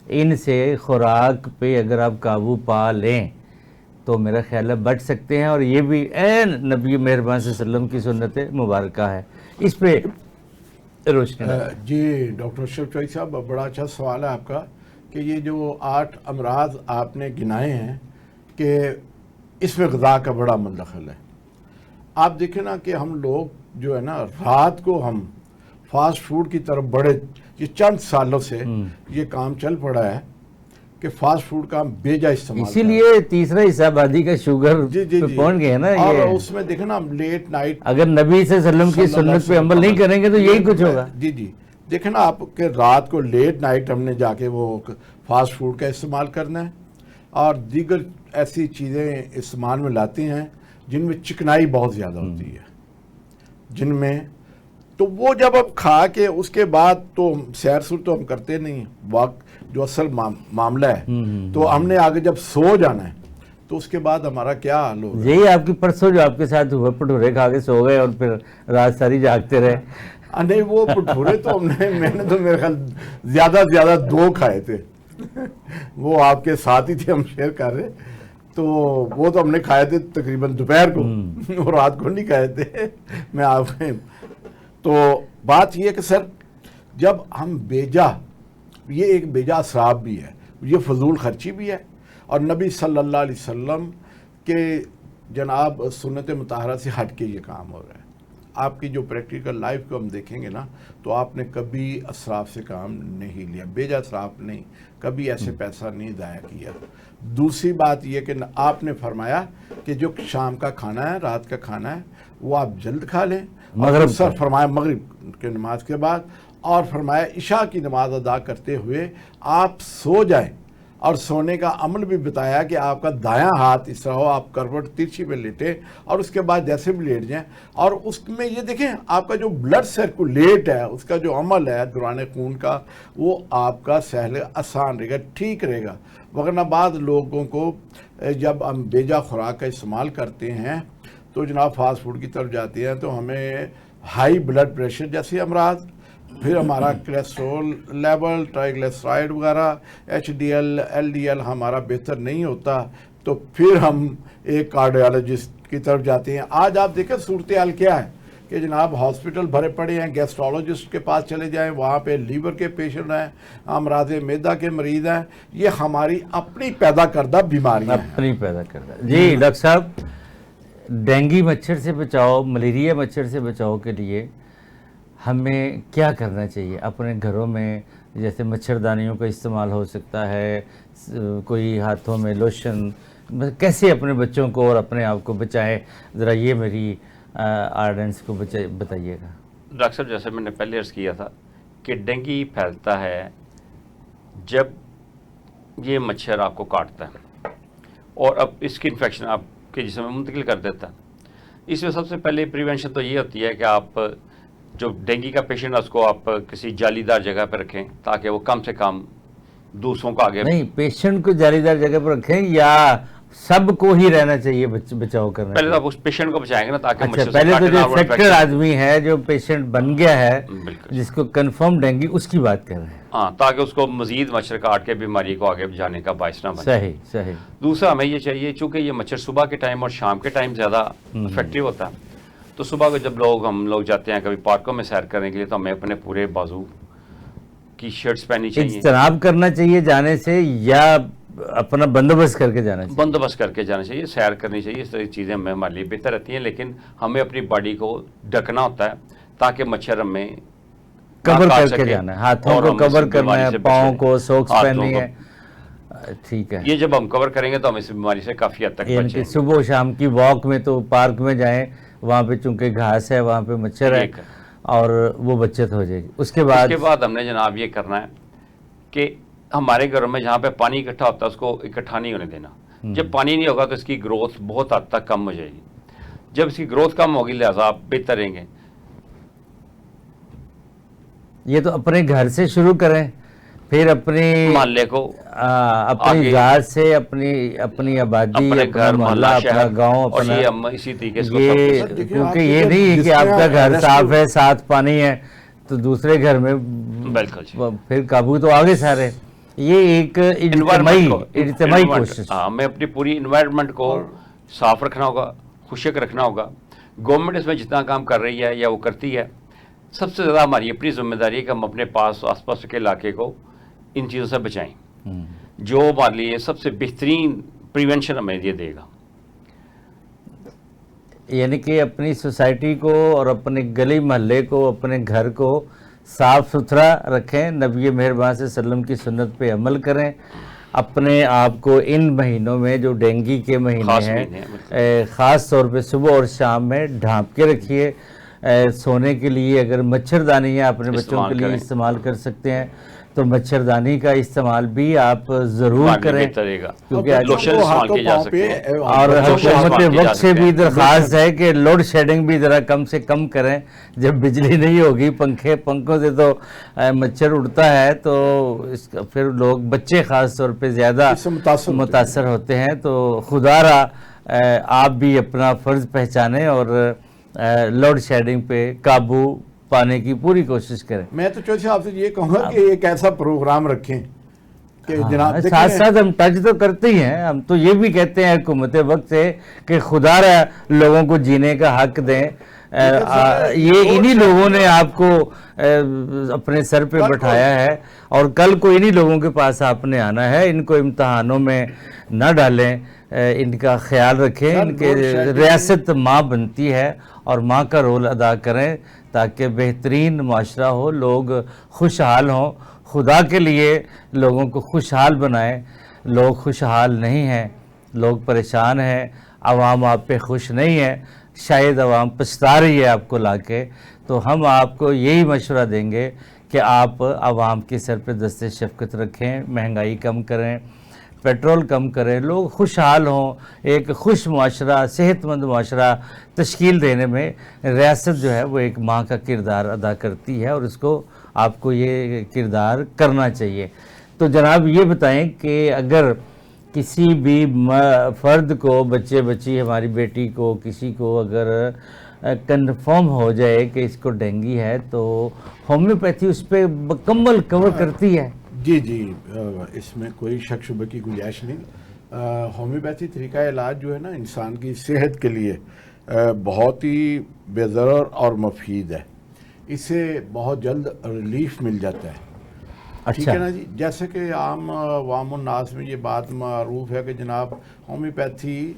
ان سے خوراک پہ اگر آپ قابو پا لیں تو میرا خیال ہے بچ سکتے ہیں، اور یہ بھی نبی مہربان صلی اللہ علیہ وسلم کی سنت مبارکہ ہے۔ اس پہ روشنی جی ڈاکٹر اشرف چوئی صاحب، بڑا اچھا سوال ہے آپ کا کہ یہ جو 8 امراض آپ نے گنائے ہیں کہ اس میں غذا کا بڑا مندخل ہے۔ آپ دیکھیں نا کہ ہم لوگ جو ہے نا رات کو ہم فاسٹ فوڈ کی طرف بڑے، یہ چند سالوں سے یہ کام چل پڑا ہے کہ فاسٹ فوڈ کا ہم بے جا استعمال، اسی لیے تیسرا حصہ آبادی کا شوگر پہ پہنچ گئے نا۔ اور اس میں دیکھیں نا ہم لیٹ نائٹ، اگر نبی صلی اللہ علیہ وسلم کی سنت پہ عمل نہیں کریں گے تو یہی کچھ ہوگا۔ جی دیکھیں نا آپ کہ رات کو لیٹ نائٹ ہم نے جا کے وہ فاسٹ فوڈ کا استعمال کرنا ہے اور دیگر ایسی چیزیں استعمال میں لاتے ہیں جن میں چکنائی بہت زیادہ ہوتی ہے، جن میں تو وہ جب اب کھا کے اس کے بعد تو سیر سور تو ہم کرتے نہیں، وقت جو اصل معاملہ ہے تو ہم نے آگے جب سو جانا ہے تو اس کے بعد ہمارا کیا حال ہوگا؟ یہی آپ کی پرسوں جو آپ کے ساتھ ہوئے بھٹورے کھا کے سو گئے اور پھر رات ساری جاگتے رہے. نہیں وہ بھٹورے تو میں نے تو میرے خیال زیادہ سے زیادہ 2 کھائے تھے وہ آپ کے ساتھ ہی تھے، ہم شیئر کر رہے، تو وہ تو ہم نے کھائے تھے تقریباً دوپہر کو اور رات کو نہیں کھائے تھے. میں آپ تو بات یہ کہ سر جب ہم بیجا، یہ ایک بیجا اسراف بھی ہے، یہ فضول خرچی بھی ہے، اور نبی صلی اللہ علیہ وسلم کے جناب سنت مطہرہ سے ہٹ کے یہ کام ہو رہا ہے. آپ کی جو پریکٹیکل لائف کو ہم دیکھیں گے نا تو آپ نے کبھی اسراف سے کام نہیں لیا، بیجا اسراف نہیں، کبھی ایسے پیسہ نہیں ضائع کیا. دوسری بات یہ کہ آپ نے فرمایا کہ جو شام کا کھانا ہے، رات کا کھانا ہے، وہ آپ جلد کھا لیں، مغرب سر فرمایا مغرب کے نماز کے بعد، اور فرمایا عشاء کی نماز ادا کرتے ہوئے آپ سو جائیں، اور سونے کا عمل بھی بتایا کہ آپ کا دایاں ہاتھ اس طرح ہو، آپ کروٹ ترچھی پہ لیٹیں اور اس کے بعد جیسے بھی لیٹ جائیں، اور اس میں یہ دیکھیں آپ کا جو بلڈ سرکولیٹ ہے، اس کا جو عمل ہے دوران خون کا، وہ آپ کا سہل آسان رہے گا، ٹھیک رہے گا. ورنہ بعض لوگوں کو جب ہم بیجا خوراک کا استعمال کرتے ہیں تو جناب فاسٹ فوڈ کی طرف جاتے ہیں تو ہمیں ہائی بلڈ پریشر جیسے امراض، پھر ہمارا کولیسٹرول لیول، ٹرائیگلیسرائڈ وغیرہ، H D L, L D L ہمارا بہتر نہیں ہوتا، تو پھر ہم ایک کارڈیالوجسٹ کی طرف جاتے ہیں. آج آپ دیکھیں صورتحال کیا ہے کہ جناب ہاسپٹل بھرے پڑے ہیں، گیسٹرولوجسٹ کے پاس چلے جائیں، وہاں پہ لیور کے پیشنٹ ہیں، امراض معدہ کے مریض ہیں. یہ ہماری اپنی پیدا کردہ بیماریاں ہیں. اپنی پیدا کرتا. جی ڈاکٹر صاحب، ڈینگی مچھر سے بچاؤ، ملیریا مچھر سے بچاؤ کے لیے ہمیں کیا کرنا چاہیے اپنے گھروں میں؟ جیسے مچھردانیوں کا استعمال ہو سکتا ہے، کوئی ہاتھوں میں لوشن، کیسے اپنے بچوں کو اور اپنے آپ کو بچائیں؟ ذرا یہ میری آڈینس کو بتائیے گا. ڈاکٹر صاحب جیسے میں نے پہلے عرض کیا تھا کہ ڈینگی پھیلتا ہے جب یہ مچھر آپ کو کاٹتا ہے اور اب اس کی انفیکشن آپ کے جسم میں منتقل کر دیتا ہے. اس میں سب سے پہلے پریونشن تو یہ ہوتی ہے کہ آپ جو ڈینگی کا پیشنٹ ہے اس کو آپ کسی جالی دار جگہ پہ رکھیں تاکہ وہ کم سے کم دوسروں کو آگے. نہیں، پیشنٹ کو جالی دار جگہ پر رکھیں یا سب کو ہی رہنا چاہیے بچاؤ کرنا؟ پہلے تو آپ اس پیشنٹ کو بچائیں گے نا تاکہ اچھا، پہلے تو جو انفیکٹڈ آدمی ہے، جو پیشنٹ بن گیا ہے، جس کو کنفرم ڈینگی، اس کی بات کر رہے ہیں. ہاں، تاکہ اس کو مزید مچھر کاٹ کے بیماری کو آگے جانے کا باعث نہ بنے. صحیح صحیح. دوسرا ہمیں یہ چاہیے، چونکہ یہ مچھر صبح کے ٹائم اور شام کے ٹائم زیادہ افیکٹو ہوتا ہے، تو صبح کو جب ہم لوگ جاتے ہیں کبھی پارکوں میں سیر کرنے کے لیے تو ہمیں اپنے پورے بازو کی شرٹس پہنی چاہیے. اجتناب کرنا چاہیے جانے سے یا اپنا بندوبست کر کے جانا چاہیے؟ بندوبست کر کے جانا چاہیے، سیر کرنی چاہیے. اس طرح کی چیزیں ہمارے لیے بہتر رہتی ہیں، لیکن ہمیں اپنی باڈی کو ڈھکنا ہوتا ہے تاکہ مچھر ہمیں کور کر کے جانا ہے، ہاتھوں کو کور کرنا ہے، پاؤں کو سوکس پہننی ہے. ٹھیک ہے. یہ جب ہم کور کریں گے تو ہم اس بیماری سے کافی حد تک یعنی کہ صبح و شام کی واک میں تو پارک میں جائیں، وہاں پہ چونکہ گھاس ہے، وہاں پہ مچھر ہے اور وہ بچت ہو جائے گی. اس کے بعد ہم نے جناب یہ کرنا ہے کہ ہمارے گھروں میں جہاں پہ پانی اکٹھا ہوتا ہے اس کو اکٹھا نہیں ہونے دینا. جب پانی نہیں ہوگا تو اس کی گروتھ بہت حد تک کم ہو جائے گی. جب اس کی گروتھ کم ہوگی لہٰذا آپ بہتر رہیں گے. یہ تو اپنے گھر سے شروع کریں، پھر اپنے محلے کو، اپنی ذات سے، اپنی آبادی، اپنا محلہ، اپنا گاؤں، اپنا اسی طریقے سے. کیونکہ یہ نہیں ہے کہ آپ کا گھر صاف ہے، ساتھ پانی ہے تو دوسرے گھر میں پھر قابو تو آگے سارے. یہ ایک اجتماعی کوشش. ہمیں اپنی پوری انوائرمنٹ کو صاف رکھنا ہوگا، خشک رکھنا ہوگا. گورنمنٹ اس میں جتنا کام کر رہی ہے یا وہ کرتی ہے، سب سے زیادہ ہماری اپنی ذمہ داری ہے کہ ہم اپنے آس پاس کے علاقے کو ان چیزوں سے بچائیں، جو ہمارے لیے سب سے بہترین پریونشن ہمیں یہ دے گا. یعنی کہ اپنی سوسائٹی کو اور اپنے گلی محلے کو، اپنے گھر کو صاف ستھرا رکھیں، نبی مہربان صلی اللہ علیہ وسلم کی سنت پہ عمل کریں. اپنے آپ کو ان مہینوں میں جو ڈینگی کے مہینے ہیں، خاص طور پہ صبح اور شام میں ڈھانپ کے رکھیے. سونے کے لیے اگر مچھردانیاں اپنے بچوں استعمال کے لیے کریں۔ استعمال کر سکتے ہیں تو مچھردانی کا استعمال بھی آپ ضرور کریں، بہتر رہے گا، کیونکہ اور آج لوشن بچوں کو استعمال ہاتھوں کیے جا پاؤں سکتے پہ ہیں۔ اور لوشن حکومت استعمال کیے جا وقت سے سکتے بھی ہیں۔ درخواست ہے کہ لوڈ شیڈنگ بھی ذرا کم سے کم کریں، جب بجلی نہیں ہوگی پنکھوں سے تو مچھر اڑتا ہے، تو پھر لوگ بچے خاص طور پہ زیادہ اس سے متاثر ہوتے ہیں، تو خدا را آپ بھی اپنا فرض پہچانیں اور لوڈ شیڈنگ پہ قابو پانے کی پوری کوشش کریں۔ میں تو چوہدری صاحب سے یہ کہوں گا کہ ایک ایسا پروگرام رکھیں کہ جناب ساتھ ساتھ ہم ٹچ تو کرتے ہی ہیں، ہم تو یہ بھی کہتے ہیں حکومت وقت سے کہ خدا را لوگوں کو جینے کا حق دیں، یہ انہی لوگوں نے آپ کو اپنے سر پہ بٹھایا ہے، اور کل کو انہی لوگوں کے پاس آپ نے آنا ہے، ان کو امتحانوں میں نہ ڈالیں، ان کا خیال رکھیں، ان کے ریاست ماں بنتی ہے اور ماں کا رول ادا کریں تاکہ بہترین معاشرہ ہو، لوگ خوشحال ہوں۔ خدا کے لیے لوگوں کو خوشحال بنائیں، لوگ خوشحال نہیں ہیں، لوگ پریشان ہیں، عوام آپ پہ خوش نہیں ہے، شاید عوام پچھتا رہی ہے آپ کو لا کے، تو ہم آپ کو یہی مشورہ دیں گے کہ آپ عوام کے سر پہ دست شفقت رکھیں، مہنگائی کم کریں، پیٹرول کم کریں، لوگ خوشحال ہوں، ایک خوش معاشرہ، صحت مند معاشرہ تشکیل دینے میں ریاست جو ہے وہ ایک ماں کا کردار ادا کرتی ہے، اور اس کو آپ کو یہ کردار کرنا چاہیے۔ تو جناب یہ بتائیں کہ اگر کسی بھی فرد کو، بچے بچی، ہماری بیٹی کو، کسی کو اگر کنفرم ہو جائے کہ اس کو ڈینگی ہے تو ہومیوپیتھی اس پہ مکمل کور کرتی ہے؟ جی اس میں کوئی شک شبہ کی گنجائش نہیں۔ ہومیوپیتھی طریقہ علاج جو ہے نا انسان کی صحت کے لیے بہت ہی بے ضرر اور مفید ہے، اس سے بہت جلد ریلیف مل جاتا ہے۔ ٹھیک ہے نا جی، جیسے کہ عام عوام الناس میں یہ بات معروف ہے کہ جناب ہومیوپیتھی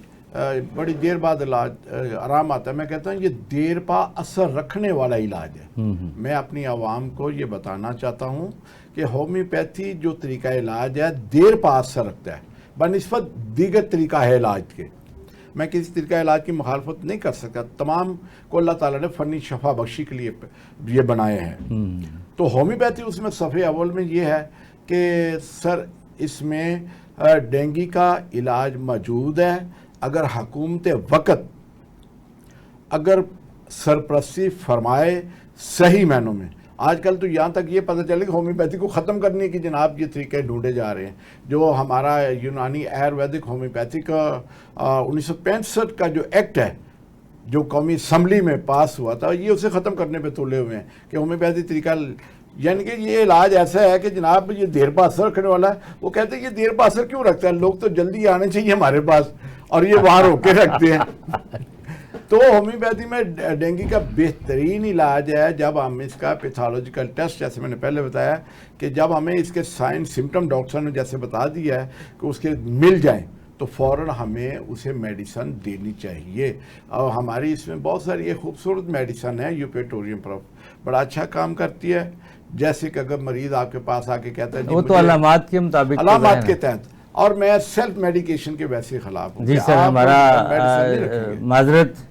بڑی دیر بعد علاج آرام آتا ہے۔ میں کہتا ہوں یہ دیر پا اثر رکھنے والا علاج ہے۔ میں اپنی عوام کو یہ بتانا چاہتا ہوں کہ ہومیوپیتھی جو طریقہ علاج ہے دیر پا اثر رکھتا ہے بنسبت دیگر طریقہ ہے علاج کے۔ میں کسی طریقہ علاج کی مخالفت نہیں کر سکتا، تمام کو اللہ تعالیٰ نے فنی شفا بخشی کے لیے یہ بنائے ہیں۔ تو ہومیوپیتھی اس میں صفحے اول میں یہ ہے کہ سر اس میں ڈینگی کا علاج موجود ہے اگر حکومت وقت اگر سرپرستی فرمائے صحیح معنوں میں۔ آج کل تو یہاں تک یہ پتہ چلے کہ ہومیوپیتھی کو ختم کرنے کی جناب یہ طریقے ڈھونڈے جا رہے ہیں۔ جو ہمارا یونانی آیورویدک ہومیوپیتھی کا 1965 کا جو ایکٹ ہے جو قومی اسمبلی میں پاس ہوا تھا، یہ اسے ختم کرنے پہ تلے ہوئے ہیں کہ ہومیوپیتھی طریقہ، یعنی کہ یہ علاج ایسا ہے کہ جناب یہ دیر پا اثر رکھنے والا ہے۔ وہ کہتے ہیں یہ دیر پا اثر کیوں رکھتا ہے، لوگ تو جلدی آنے چاہیے ہمارے پاس، اور یہ وہاں روک کے رکھتے ہیں۔ تو ہومیوپیتھی میں ڈینگی کا بہترین علاج ہے جب ہم اس کا پیتھولوجیکل ٹیسٹ، جیسے میں نے پہلے بتایا کہ جب ہمیں اس کے سائن سمٹم ڈاکٹر نے جیسے بتا دیا ہے کہ اس کے مل جائیں تو فوراً ہمیں اسے میڈیسن دینی چاہیے۔ اور ہماری اس میں بہت ساری یہ خوبصورت میڈیسن ہے، یوپیٹوریم پروف بڑا اچھا کام کرتی ہے۔ جیسے کہ اگر مریض آپ کے پاس آ کے کہتا ہے وہ تو علامات کے مطابق، علامات کے تحت، اور میں سیلف میڈیکیشن کے ویسے خلاف ہوں۔ جی سر، ہمارا معذرت۔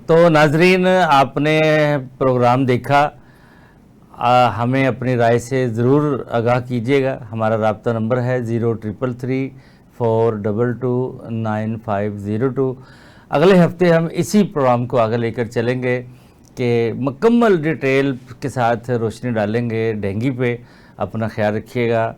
تو ناظرین، آپ نے پروگرام دیکھا، ہمیں اپنی رائے سے ضرور آگاہ کیجیے گا۔ ہمارا رابطہ نمبر ہے 0333 422 9502۔ اگلے ہفتے ہم اسی پروگرام کو آگے لے کر چلیں گے کہ مکمل ڈیٹیل کے ساتھ روشنی ڈالیں گے ڈینگی پہ۔ اپنا خیال رکھیے گا۔